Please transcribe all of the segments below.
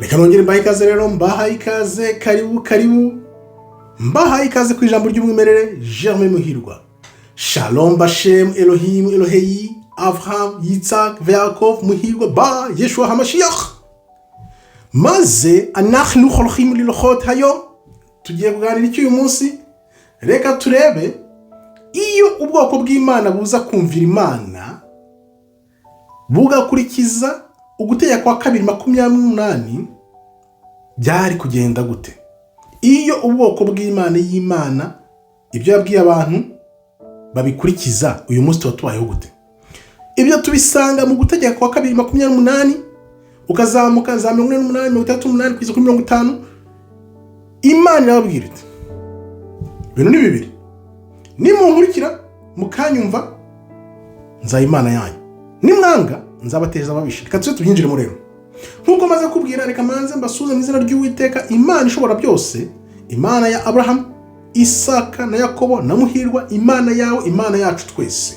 reka nongere mbahaye ikaze rero, mbahaye ikaze, karibu mbahaye ikaze ku ijambo ry'umwimerere Germain Muhirwa. Shalom Bashem Elohim Elohei Avraham Yitzhak Yaakov Muhirwa ba Yeshua HaMashiach. Maze anachnu cholchim lilochot hayom, tugiye kuganira iki uyu munsi. Reka turebe iyo ubwoko bw'Imana buza kumvira Imana bugakurikiza ugutegeka kwa 2:28 byari kugenda gute. Iyo ubwoko bw'Imana y'Imana ibyo yabwiye abantu babikurikiza, uyu munsi tubayeho gute. Ibyo tubisanga mu gutegeka kwa 2:28 ukazamuka za 48 38 kugeza kuri 50. Imana irababwira iti ibintu ni bibiri, nimunkurikira mukanyumva nza Imana yanyu, nimwanga nzabateza ababisha. Reka tubyinjiremo rero. Nkuko maze kubwira, reka manze mbasuze mu izina ry'Uwiteka Imana ishobora byose, Imana ya Abraham, Isaka na Yakobo na Muhirwa, Imana yawe, Imana yacu twese,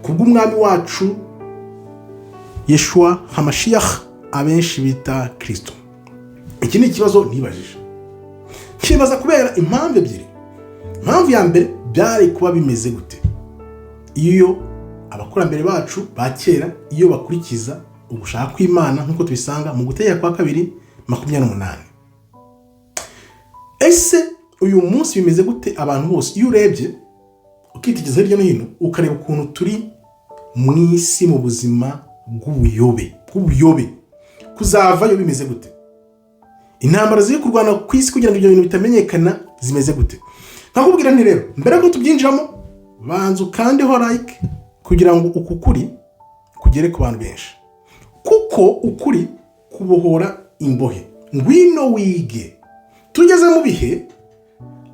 kubw'umwami wacu Yeshua HaMashiach abenshi bita Kristo. Iki ni ikibazo nibajije, kibaza kubera impamvu ebyiri. Impamvu ya mbere, byari kuba bimeze gute iyo abakurambere bacu ba kera iyo bakurikiza ugushaka kw'Imana nkuko tubisanga mu gutegeka kwa 2:28. Ese uyu munsi bimeze gute abantu bose? Iyo urebye ukitigeza hirya no hino ukareba ukuntu turi mu isi mu buzima bw'ubuyobe kuzavayo bimeze gute. Intambara ziri kurwana ku isi kugira ngo ibyo bintu bitamenyekana zimeze gute. Nkakubwira nti rero, mbere ko tubyinjiramo banzu kandi ho like kugira ngo uku kuri kugere ku bantu benshi, kuko ukuri kubohora imbohe. Ngwino wige. Tugeze mu bihe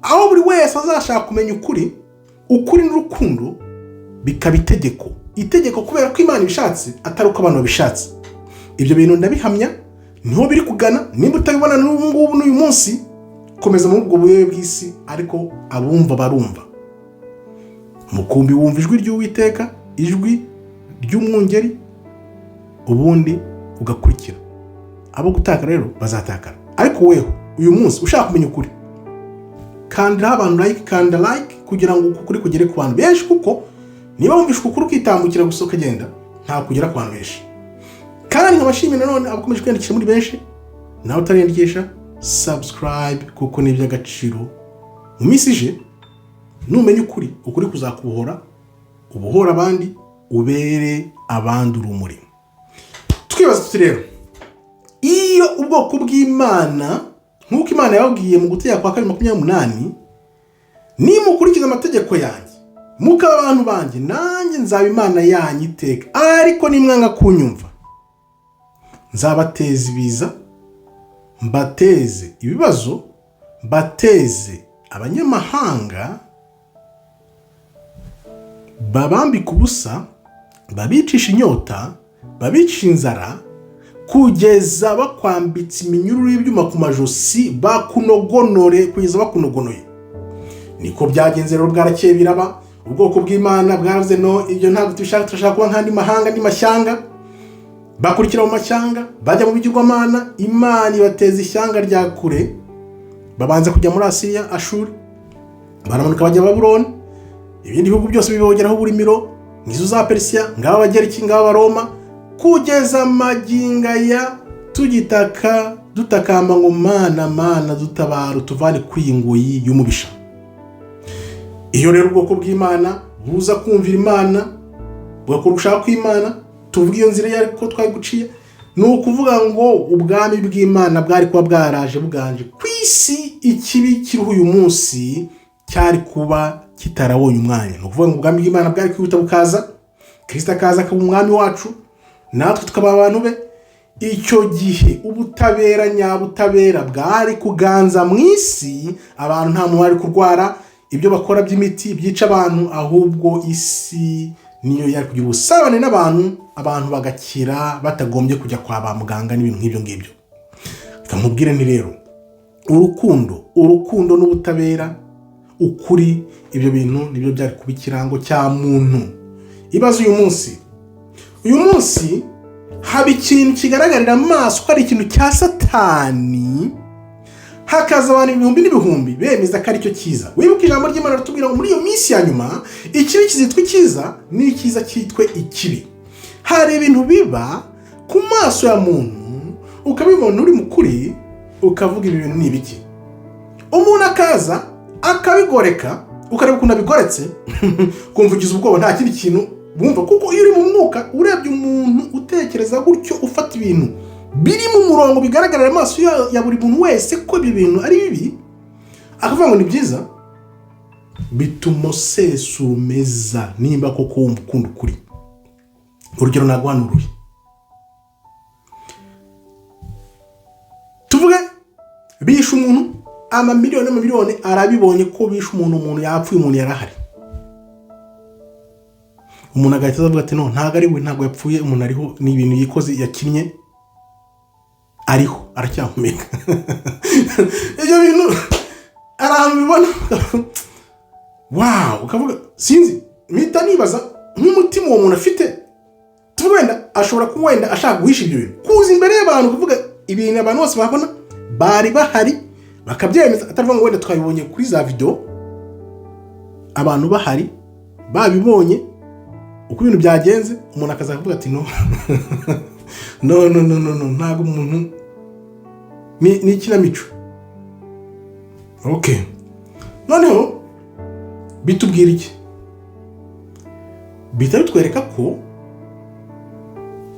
aho buri wese azashaka kumenya ukuri n'urukundo bikaba itegeko kubera ko Imana ibishatse atari uko abantu babishatse. Ibyo bintu ndabihamya, niho biri kugana. Nimba utabibona n'ubu n'uyu munsi, komeza mu bwo buyobe bw'isi, ariko abumva barumva. Mukumbi wumva ijwi ry'Uwiteka, ijwi ry'umwungeri, ubundi ugakurikira. Abo gutaka rero bazatakara. Ariko weho uyu munsi ushaka kumenya ukuri, kandira abantu like kugira ngo ukuri kugere ku bantu benshi, kuko niba wumvisha ukuri ukitambukira gusa ukagenda, nta kugera ku bantu benshi. Kandi nkabashimira none abakomeje kwiyandikisha muri benshi, nawe utariyandikisha subscribe, kuko ni iby'agaciro. Mu minsi ije numenya ukuri kuzakubohora, ubohora abandi, ubere abandi urumuri. Twibaza tuti rero, iyo ubwoko bw'Imana nk'uko Imana yababwiye mu gutegeka kwa 2:28, nimukurikiza amategeko yanjye mukaba abantu banjye, nanjye nzaba Imana yanyu iteka. Ariko nimwanga kunyumva, nzabateza ibiza, mbateze ibibazo, mbateze abanyamahanga, babambika ubusa, babicisha inyota, babicisha inzara, kugeza bakwambitse iminyururu y'ibyuma ku majosi, bakunogonore kugeza bakunogonoye. Niko byagenze rero, bwarakeye biraba. Ubwoko bw'Imana bwaravuze no, ibyo ntabwo turashaka kuba nk'andi mahanga, andi mashyanga. Bakurikira mu mashyanga, bajya mu bigirwamana. Imana ibateza ishyanga rya kure, babanza kujya muri Asiriya, Ashuri, baramanuka bajya Babuloni, ibindi bihugu byose bibogeraho uburimiro, ngizo za Persia, ngaba Abagereki, ngaba Abaroma, kugeza maginga ya tugitaka dutakamba ngo Mana dutabara, tuvane kwingoyi y'umubisha. Iyo rero ubwoko bw'Imana buza kumvira Imana, bugakora ugushaka kw'Imana, tuvuga iyo nzira yariko twari guciye, ni ukuvuga ngo ubwami bw'Imana bwari kuba bwaraje buganje ku isi. Ikibi kiriho uyu munsi cyari kuba kitarabonye umwanya. Ni ukuvuga ngo ubwami bw'Imana bwari kwihuta bukaza, Kristo akaza akaba umwami wacu, natwe tukaba abantu be. Icyo gihe ubutabera nyabutabera bwari kuganza mu isi. Abantu nta muntu wari kurwara ibyo bakora by'imiti byica abantu, ahubwo isi niyo yari kugira ubusabane n'abantu, abantu bagakira batagombye kujya kwa ba muganga n'ibintu nk'ibyo ngibyo. Kamubwire ni rero, urukundo n'ubutabera, ukuri, ibyo bintu nibyo byari kuba ikirango cya muntu. Ibaze uyu munsi haba ikintu kigaragarira amaso ko ari ikintu cya Satani, hakaza abantu ibihumbi n'ibihumbi bemeza ko aricyo cyiza. Wibuka ijambo ry'Imana ritubwira ngo muri iyo minsi ya nyuma ikibi kizitwa icyiza n'icyiza cyitwe ikibi. Hari ibintu biba ku maso ya muntu ukabibona uri mukuri ukavuga ibi bintu ni ibiki. Umuntu akaza akabigoreka ukareba ukuntu abigoretse kumva ugize ubwoba nta kindi kintu bumva, kuko iyo uri mu mwuka urebye umuntu utekereza gutyo ufata ibintu biri mu murongo bigaragarira amaso ya buri muntu wese ko ibi bintu ari bibi akavuga ngo ni byiza, bituma sesumeza nimba koko wumva ukunda ukuri. Urugero naguhanuruye, tuvuge bishe umuntu amamiliyoni arabibonye ko bishe umuntu yapfuye, umuntu yarahari. Umuntu agahita avuga ati no, ntago ari we, ntago yapfuye, umuntu ariho, ni ibintu yikoze yakinnye, ariho aracyahumeka. Ibyo bintu arantu bibona wow, ukavuga sinzi, mpita nibaza nk'umutima uwo muntu afite. Tuvuge wenda ashobora kuba wenda ashaka guhisha ibyo bintu, kuza imbere y'abantu kuvuga ibintu abantu bose babona bari bahari bakabyemeza, atavuga ngo wenda twabibonye kuri za video, abantu bahari babibonye uko ibintu byagenze, umuntu akaza kuvuga ati no no ntago umuntu ni ikinamico. Okay, noneho bitubwira iki? Bita bitwereka ko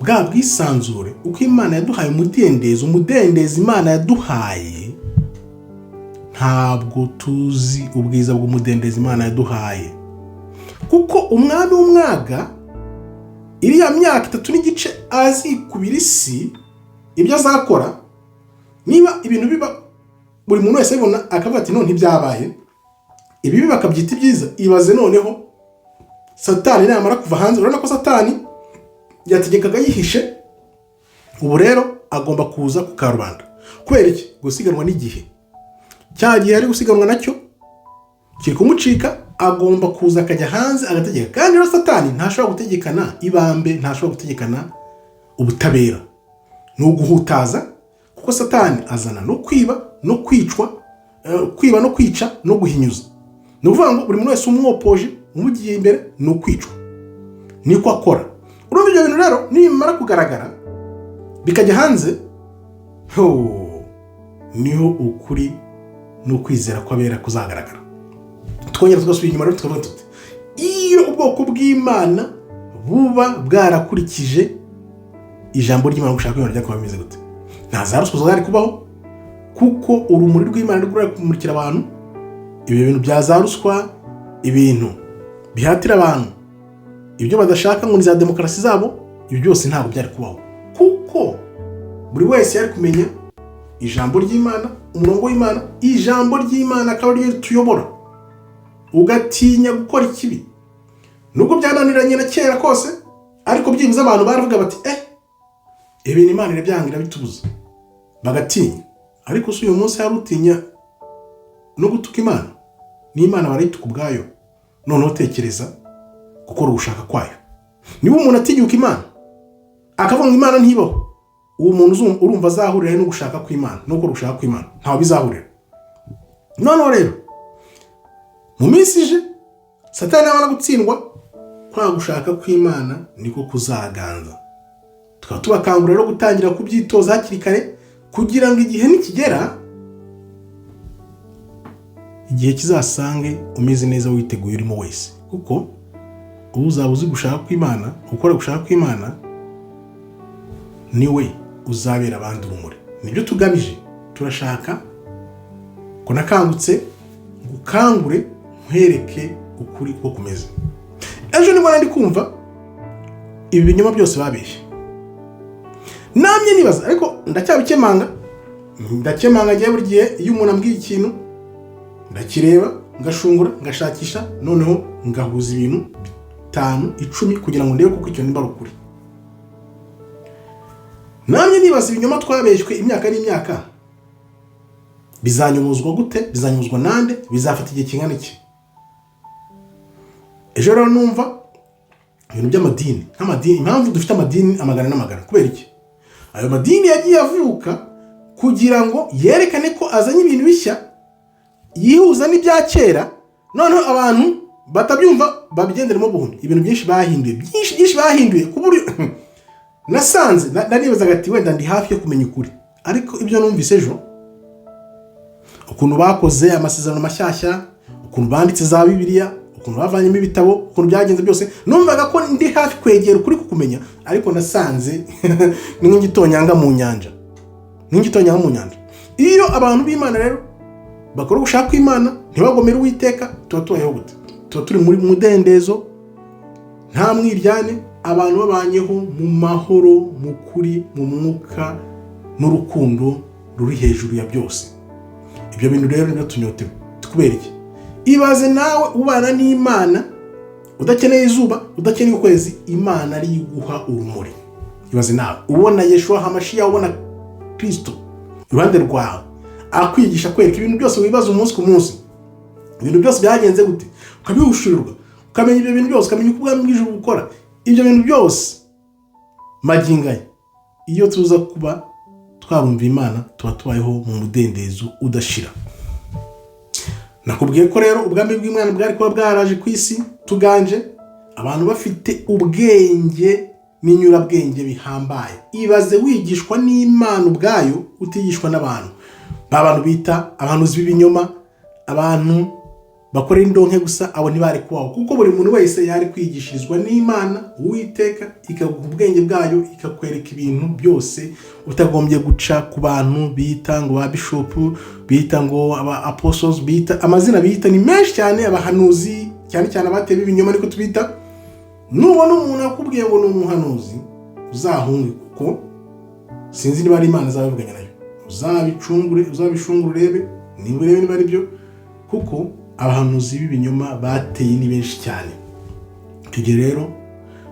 bwa bwisanzure uko Imana yaduhaye umudendezo Imana yaduhaye, ntabwo tuzi ubwiza bw'umudendezo Imana yaduhaye, kuko umwami w'umwaga iriya myaka 3 n'igice azikubira isi ibyo azakora. Niba ibintu biba buri muntu wese abibona akavuga ati no ntibyabaye, ibi bakabyita ibyiza, ibaze noneho Satani namara kuva hanze. Urabona ko Satani yategekaga yihishe, ubu rero agomba kuza ku karubanda. Kubera iki? Gusiganwa n'igihe. Cya gihe ari gusiganwa nacyo kiri kumucika, agomba kuza akajya hanze agategeka. Kandi rero Satani ntashobora gutegekana ibambe, ntashobora gutegekana ubutabera, no guhutaza, kuko Satani azana no kwiba no kwicwa, kwiba no kwica no guhinyuza. Ni ukuvuga ngo buri muntu wese umwopoje umugiye imbere no kwicwa, niko akora. Urumva ibyo bintu rero nimara kugaragara bikajya hanze, niho ukuri no kwizera kw'abera kuzagaragara. Twongera tugasubira inyuma rero tukavuga tuti iyo ubwoko bw'Imana buba bwarakurikije ijambo ry'Imana gushaka kwimana rya kwameze gute, nta za ruswa zari kubaho, kuko urumuri rw'Imana ruri kumurikira abantu. Ibyo bintu bya za ruswa, ibintu bihatira abantu ibyo badashaka ngo ni za demokarasi zabo, ibyo byose ntabwo byari kubaho, kuko buri wese yari kumenya ijambo ry'Imana, umurongo w'Imana, ijambo ry'Imana akaba ryo tuyobora, ugatinya gukora ikibi. Nubwo byananiranye na kera kose, ariko byibuze abantu baravuga bati ibintu Imana irabyangira bitubuza, bagatinya. Ariko uyu munsi hari utinya no gutuka Imana, n'Imana barayituka ubwayo. Noneho tekereza gukora ugushaka kwayo. Niba umuntu atinyuka Imana akavuga ngo Imana ntibaho, uwo muntu urumva azahurira no gushaka kw'Imana, no gukora ugushaka kw'Imana, ntaho bizahurira. Noneho rero mu minsi ije Satani abana gutsindwa, kwa gushaka kw'Imana niko kuzaganza. Tukaba tubakangurira rero gutangira kubyitoza hakiri kare, kugira ngo igihe nikigera, igihe kizasange umeze neza witeguye urimo wese, kuko uzaba uzi gushaka kw'Imana, ukora gushaka kw'Imana, niwe uzabera abandi urumuri. Nibyo tugamije. Turashaka ko nakangutse gukangure nkwereke ukuri ko kumeze. Ejo nibwo nandi kumva ibi binyoma byose babeshye, namye nibaza, ariko ndacyabikemanga ngiye buri gihe. Iyo umuntu ambwiye ikintu ndakireba, ngashungura, ngashakisha, noneho ngahuza ibintu 5-10 kugira ngo ndebe kuko icyo nimba rukuri. Namye nibaza ibinyoma twabeshywe imyaka n'imyaka bizanyumuzwa gute, bizanyumuzwa nande, bizafata igihe kingana iki. Ejo rero numva ibintu by'amadini, nk'amadini, impamvu dufite amadini amagana n'amagana kubera iki? ayo madini yagiye avuka kugira ngo yerekane ko azanye ibintu bishya yihuza n'ibya kera, noneho abantu batabyumva babigenderemo buhumyi. Ibintu byinshi bahinduye, byinshi bahinduye ku buryo nasanze nanibazaga ati wenda ndi hafi yo kumenya ukuri, ariko ibyo numvise ejo, ukuntu bakoze amasezerano mashyashya, ukuntu banditse za Bibiliya, ukuntu bavanyemo ibitabo, ukuntu byagenze byose, numvaga ko ndi hafi kwegera ukuri kukumenya, ariko nasanze ni nk'igitonyanga mu nyanja. Iyo abantu b'Imana rero bakora ugushaka kw'Imana, ntibagomere Uwiteka, tuba tubayeho gute? Tuba turi muri mudendezo, nta mwiryane, abantu babanyeho mu mahoro, mu kuri, mu mwuka n'urukundo ruri hejuru ya byose. Ibyo bintu rero nibyo tunyotewe. Tukubera iki? Ibaze nawe ubana n'Imana, udakeneye izuba, udakeneye ukwezi, Imana ari iguha urumuri. Ibaze nawe ubona Yeshua HaMashiach, ubona Kristo iruhande rwawe, akwigisha kwereka ibintu byose wibaza umunsi ku munsi, ibintu byose byagenze gute, ukabihushurirwa, ukamenya ibyo bintu byose, ukamenya uko ubwami bw'ijuru bukora. Ibyo bintu byose magingaya, iyo tuza kuba twarumva Imana, tuba tubayeho mu mudendezo udashira. Nakubwiye ko rero ubwami bw'Imana bwari kuba bwaraje ku isi tuganje, abantu bafite ubwenge n'inyurabwenge bihambaye. Ibaze wigishwa n'Imana ubwayo, utigishwa n'abantu. Abantu bita abahanuzi b'ibinyoma, abantu bakorera indonke gusa, abo ntibari kubaho, kuko buri muntu wese yari kwigishirizwa n'Imana Uwiteka, ikaguha ubwenge bwayo, ikakwereka ibintu byose utagombye guca ku bantu bita ngo ba bishop, bita ngo aba apostles, bita amazina bita ni menshi cyane, abahanuzi cyane cyane abateye ibinyoma niko tubita. Nubona umuntu akubwiye ngo ni umuhanuzi, uzahunge, kuko sinzi niba ari Imana izabivuganya nayo. Uzabishungure urebe niba ari byo, kuko abahanuzi b'ibinyoma bateye ni benshi cyane. Tugere rero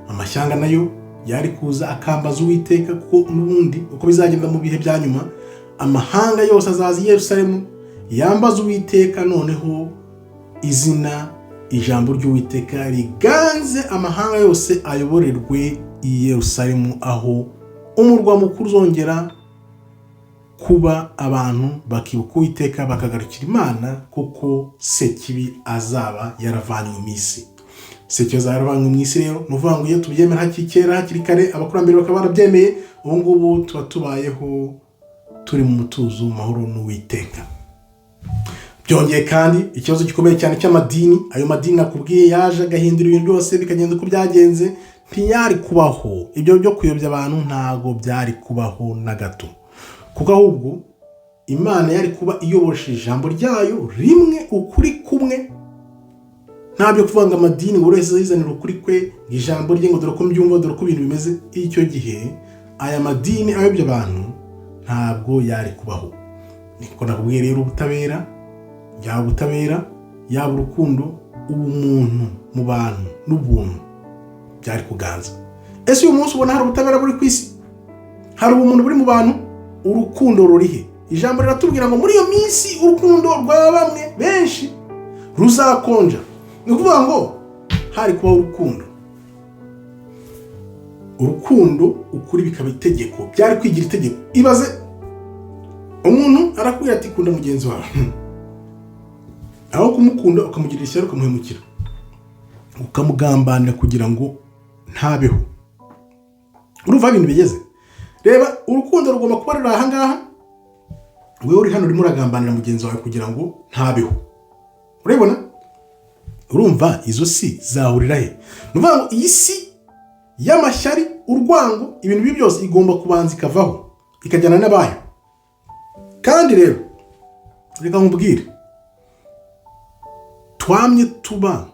amashyanga nayo yari kuza akambaza Uwiteka, kuko n'ubundi uko bizagenda mu bihe bya nyuma, amahanga yose azaza i Yerusalemu yambaza Uwiteka, noneho ijambo ry'Uwiteka riganze amahanga yose ayoborerwe i Yerusalemu, aho umurwa mukuru uzongera kuba abantu bakibuka Uwiteka, bakagarukira Imana, kuko Sekibi azaba yaravanywe mu isi. Sekibi azaba yaravanywe mu isi rero, nuvuga ngo iyo tubyemera hakiri kare, abakurambere bakaba barabyemeye, ubu ngubu tuba tubayeho turi mu mutuzo, mu mahoro n'Uwiteka. Byongeye kandi ikibazo gikomeye cyane cy'amadini. Ayo madini nakubwiye yaje agahindura ibintu byose bikagenda uko byagenze, ntiyari kubaho. Ibyo byo kuyobya abantu ntago byari kubaho na gato, kuko ahubwo Imana yari kuba iyoboresha ijambo ryayo rimwe, ukuri kumwe. Ntabyo kuvuga ngo amadini buri wese azizanira ukuri kwe, ijambo rye ngo dore ko mbyumva, dore ko ibintu bimeze. Icyo gihe aya madini ayobya abantu ntabwo yari kubaho. Niko nakubwiye rero, ubutabera, yaba urukundo, ubumuntu mu bantu n'ubuntu byari kuganza. Ese uyu munsi ubona hari ubutabera buri ku isi? Hari ubumuntu buri mu bantu? Urukundo rurihe? Ijambo riratubwira ngo muri iyo minsi urukundo rwa bamwe benshi ruzakonja. Ni ukuvuga ngo hari kuba urukundo ukuri bikaba itegeko, byari kwigira itegeko. Ibaze umuntu arakubwira ati kunda mugenzi wawe, aho kumukunda ukamugirira ishyari, ukamuhemukira, ukamugambanira kugira ngo ntabeho. Urumva ibintu bigeze? Reba, urukundo rugomba kuba ruri aha ngaha, wewe uri hano urimo uragambanira mugenzi wawe kugira ngo ntabeho. Urabibona? Urumva izo si zahurira he? Nuvuga ngo iyi si y'amashyari, urwango, ibintu bibi byose igomba kubanza ikavaho, ikajyana n'abayo. Kandi rero reka nkubwire, twamye tuba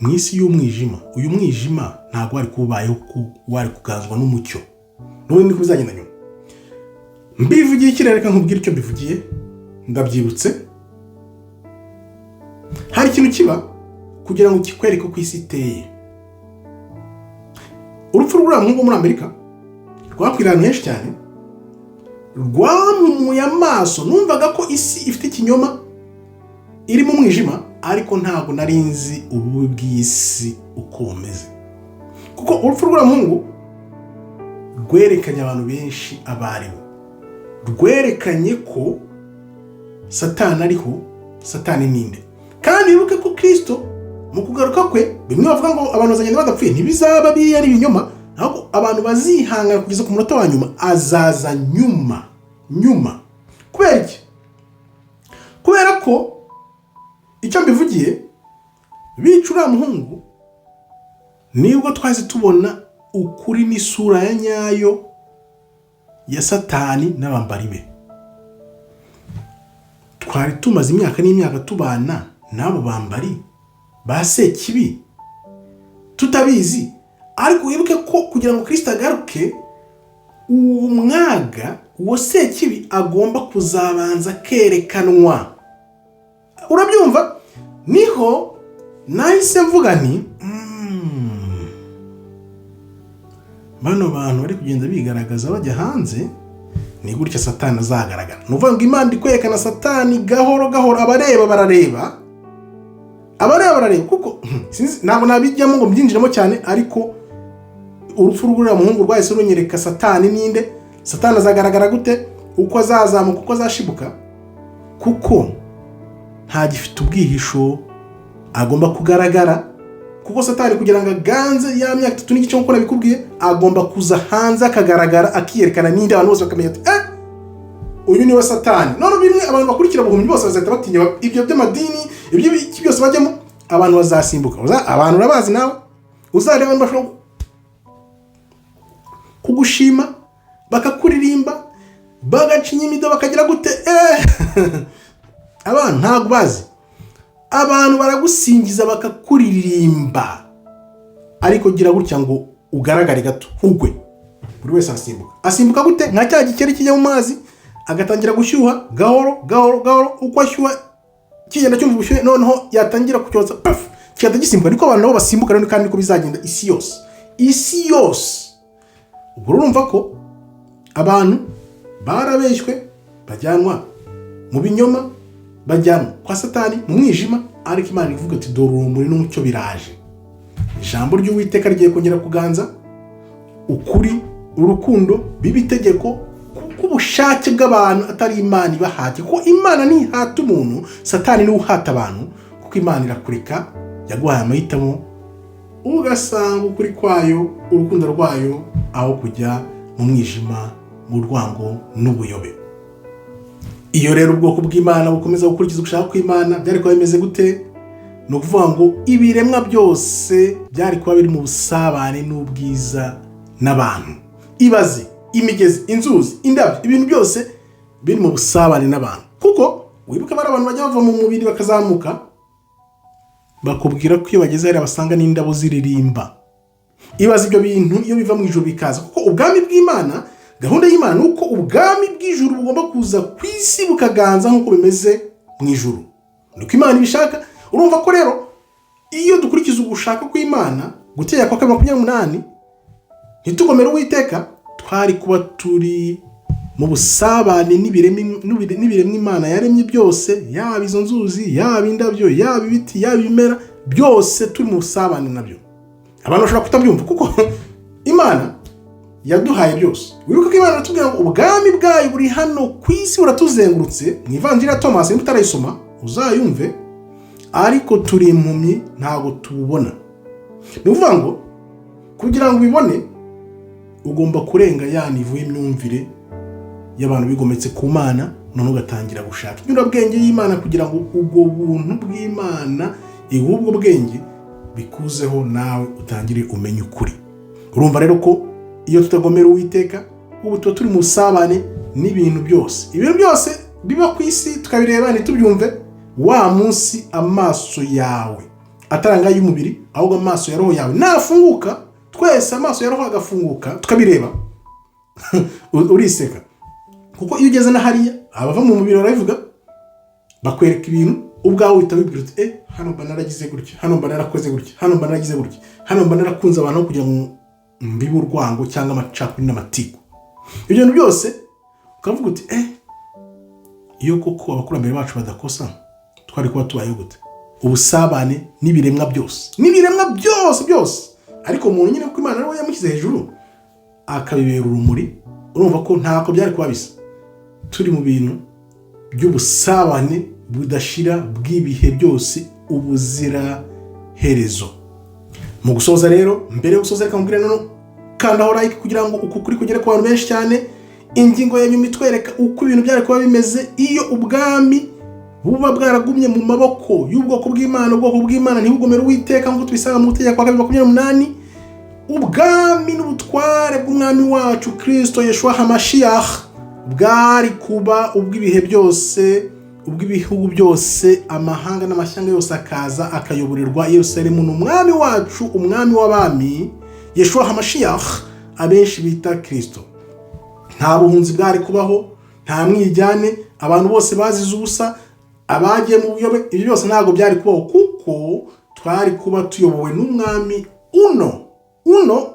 mu isi y'umwijima. Uyu mwijima ntabwo wari kubayeho, wari kuganzwa n'umucyo. None niko bizagenda nyuma. Mbivugiye ikirere, reka nkubwire icyo mbivugiye, ndabyibutse. Hari ikintu kiba kugira ngo kikwereke uko isi iteye. Urupfu rw'uriya muhungu muri Amerika rwakwiriye ahantu henshi cyane, rwampumuye amaso. Numvaga ko isi ifite ikinyoma, iri mu mwijima, ariko ntabwo nari nzi ububi bw'isi uko bumeze. Kuko urupfu rw'uriya muhungu rwerekanye abantu benshi abaribo, rwerekanye ko Satani ariho, Satani ninde. Kandi wibuke ko Kristo mu kugaruka kwe, bimwe bavuga ngo abantu bazagenda badapfuye, ntibizaba biri ari ibinyoma, ahubwo abantu bazihangana kugeza ku munota wa nyuma. Azaza nyuma. Kubera iki? Kubera ko icyo mbivugiye, bicura muhungu, nibwo twahise tubona ukuri n'isura ya nyayo ya Satani n'abambari be. Twari tumaze imyaka n'imyaka tubana n'abo bambari ba Sekibi tutabizi, ariko wibuke ko kugira ngo Kristo agaruke, uwo mwaga uwo Sekibi agomba kuzabanza kerekanwa. Urabyumva? Niho nahise mvuga nti bano bantu bari kugenda bigaragaza bajya hanze, ni gutya Satani azagaragara. Nuvuga ngo Imana ikwerekana Satani gahoro gahoro, abareba barareba kuko ntabwo nabijyamo ngo mbyinjiremo cyane, ariko urupfu rw'uriya muhungu rwahise runyereka Satani ninde, Satani azagaragara gute, uko azazamuka, uko azashibuka, kuko ntagifite ubwihisho agomba kugaragara. Kuko Satani kugira ngo aganze ya myaka 3 n'igice nk'uko nabikubwiye, agomba kuza hanze akagaragara, akiyerekana ninde, abantu bose bakamenya ati uyu niwe Satani. None bimwe abantu bakurikira ubuhumyi bose bazahita batinya ibyo by'amadini, ibyo byose bajyamo, abantu bazasimbuka. Abantu urabazi nawe, uzareba abantu bashobora kugushima, bakakuririmba, bagacinya imido, bakagira gute, abantu ntabwo bazi. Abantu baragusingiza bakakuririmba, ariko gira gutya ngo ugaragare gato ugwe. Buri wese asimbuka gute? Nka cya gikeri kijya mu mazi agatangira gushyuha gahoro, uko ashyuha kigenda cyumva ubushyuhe, noneho yatangira kucyotsa kigenda gisimbuka. Niko abantu nabo basimbuka, rero kandi niko bizagenda isi yose. Ubwo urumva ko abantu barabeshywe, bajyanwa mu binyoma, bajyanwa kwa Satani mu mwijima, ariko Imana ivuga ati dore urumuri n'umucyo biraje. Ijambo ry'Uwiteka rigiye kongera kuganza, ukuri, urukundo biba itegeko, kuko ubushake bw'abantu atari Imana ibahate. Kuko Imana ntihata umuntu, Satani niwe uhata abantu. Kuko Imana irakureka, yaguhaye amahitamo, ugasanga ukuri kwayo, urukundo rwayo, aho kujya mu mwijima, mu rwango n'ubuyobe. Iyo rero ubwoko bw'Imana bukomeza gukurikiza ugushaka kw'Imana, byari kuba bimeze gute? Ni ukuvuga ngo ibiremwa byose byari kuba biri mu busabane n'ubwiza n'abantu. Ibaze imigezi, inzuzi, indabyo, ibintu byose biri mu busabane n'abantu. Kuko wibuke bari abantu bajya bava mu mubiri bakazamuka, bakubwira ko iyo bageze hariya basanga n'indabo ziririmba. Ibaze ibyo bintu iyo biva mu ijuru bikaza, kuko ubwami bw'Imana, gahunda y'Imana ni uko ubwami bw'ijuru bugomba kuza ku isi bukaganza nk'uko bimeze mu ijuru. Nuko Imana ibishaka. Urumva ko rero iyo dukurikiza ugushaka kw'Imana, gutera kwa 28, ntitugomere Uwiteka, twari kuba turi mu busabane n'ibiremwa Imana yaremye byose, yaba izo nzuzi, yaba indabyo, yaba ibiti, yaba ibimera, byose turi mu busabane nabyo. Abantu bashobora kutabyumva kuko Imana yaduhaye byose. Wibuka ko Imana iratubwira ngo ubwami bwayo buri hano ku isi buratuzengurutse. Mu Ivanjiri ya Thomas nimba utarayisoma uzayumve, ariko turi impumyi ntabwo tububona. Ni ukuvuga ngo kugira ngo ubibone ugomba kurenga ya nivo y'imyumvire y'abantu bigometse ku Mana, none ugatangira gushaka inyurabwenge y'Imana kugira ngo ubwo buntu bw'Imana, ubwo bwenge bikuzeho, nawe utangire umenye ukuri. Urumva rero ko iyo tutagomera Uwiteka, ubu tuba turi mu busabane n'ibintu byose. Ibintu byose biba ku isi tukabireba ntitubyumve, wa munsi amaso yawe ataranga y'umubiri, ahubwo amaso ya roho yawe nafunguka, twese amaso ya roho agafunguka tukabireba, uriseka. Kuko iyo ugeze na hariya abava mu mubiri barabivuga, bakwereka ibintu ubwawe utabibwira uti hano mba naragize gutya, hano mba narakoze gutya, hano mba naragize gutya, hano mba narakunze abantu kugira ngo mbibe urwango cyangwa amacakuri n'amatiku. Ibyo bintu byose ukavuga uti iyo koko abakurambere bacu badakosa, twari kuba tubayeho gute? Ubusabane n'ibiremwa byose byose. Ariko umuntu nyine kuko Imana ariwe yamushyize hejuru, akabibera urumuri, urumva ko ntako byari kuba bisa. Turi mu bintu by'ubusabane budashira bw'ibihe byose, ubuzira herezo. Mu gusoza rero, mbere yo gusoza reka mubwire none kandaho like kugira ngo uku kuri kugere ku bantu benshi cyane. Ingingo ya nyuma itwereka uko ibintu byari kuba bimeze iyo ubwami buba bwaragumye mu maboko y'ubwoko bw'Imana. Ubwoko bw'Imana ntibugomere Uwiteka nk'uko tubisanga mu Mategeko 28. Ubwami n'ubutware bw'umwami wacu Kristo Yeshua HaMashiach bwari kuba ubw'ibihe byose, ubw'ibihugu byose, amahanga n'amashyanga yose akaza akayoborerwa Yerusalemu n'umwami wacu, umwami w'abami Yeshua HaMashiach abenshi bita Kristo. Nta buhunzi bwari kubaho, nta mwijyane, abantu bose bazize ubusa, abagiye mu buyobe, ibyo byose ntabwo byari kubaho, kuko twari kuba tuyobowe n'umwami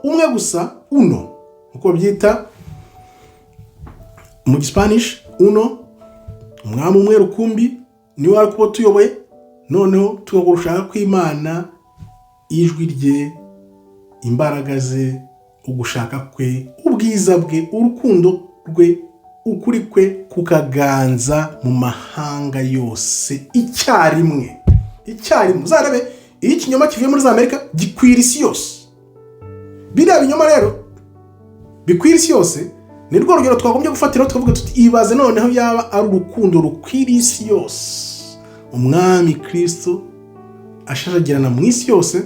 umwe gusa, uko byita mu Spanish, umwami umwe rukumbi niwe wari kuba tuyoboye. Noneho tugagurushaka kw'Imana, ijwi rye, imbaraga ze, ugushaka kwe, ubwiza bwe, urukundo rwe, ukuri kwe kukaganza mu mahanga yose icyarimwe. Uzarebe iyo ikinyoma kivuye muri za Amerika gikwira isi yose. Biriya binyoma rero bikwira isi yose, ni rwo rugero twagombye gufatira tukavuga tuti ibaze noneho yaba ari urukundo rukwira isi yose, umwami Kristo ashajagirana mu isi yose,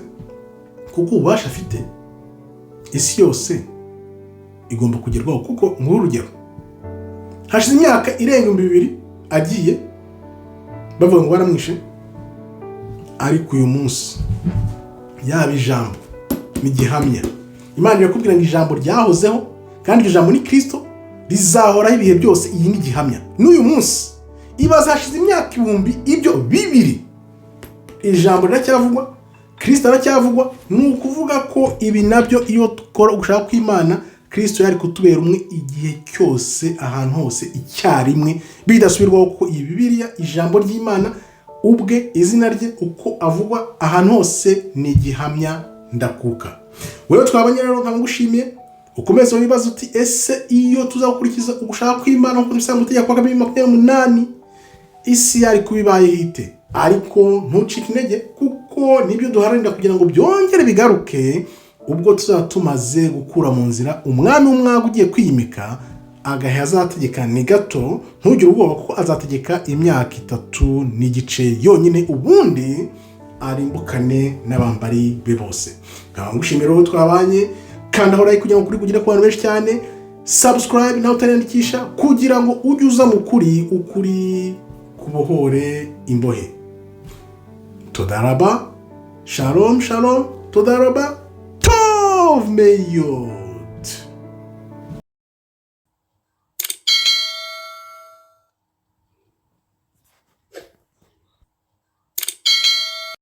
kuko ubasha afite isi yose igomba kugerwaho. Kuko nk'urugero, hashize imyaka irenga 2000 agiye, bavuga ngo baramwishe, ariko uyu munsi yaba ijambo n'igihamya. Imana irakubwira ngo ijambo ryahozeho, kandi iryo jambo ni Kristo, rizahoraho ibihe byose. Iyi ni gihamya n'uyu munsi. Ibaza hashize imyaka 1000 ibyo bibiri, ijambo riracyavugwa, Kristo aracyavugwa. Ni ukuvuga ko ibi nabyo iyo dukora ugushaka kw'Imana, Kristo yari kutubera umwe igihe cyose, ahantu hose icyarimwe, bidasubirwaho. Kuko iyi Bibiliya, ijambo ry'Imana ubwe, izina rye uko avugwa ahantu hose, ni gihamya ndakuka. Wewe twabanye rero nkamugushimiye, ukomeze wibaza uti ese iyo tuzakurikiza ugushaka kw'Imana nk'uko tubisanga mu Mategeko 28, isi yari kubibaye hite? Ariko ntucike intege, kuko nibyo duharanira kugira ngo byongere bigaruke ubwo tuzatumaze gukura mu nzira umwami w'umwaga ugiye kwimika, agahe azategeka ni gato. Ntugire ubwoba, kuko azategeka imyaka 3 n'igice yonyine, ubundi arimbukane n'abambari be bose. Nkaba ngushimira rero twabanye, kandi aho like kugira ngo kuri kugera ku bantu benshi cyane, subscribe nawe utariyandikisha, kugira ngo ujye uza mu kuri, ukuri kubohore imbohe. Todaraba, shalom, todaraba, tov meyo.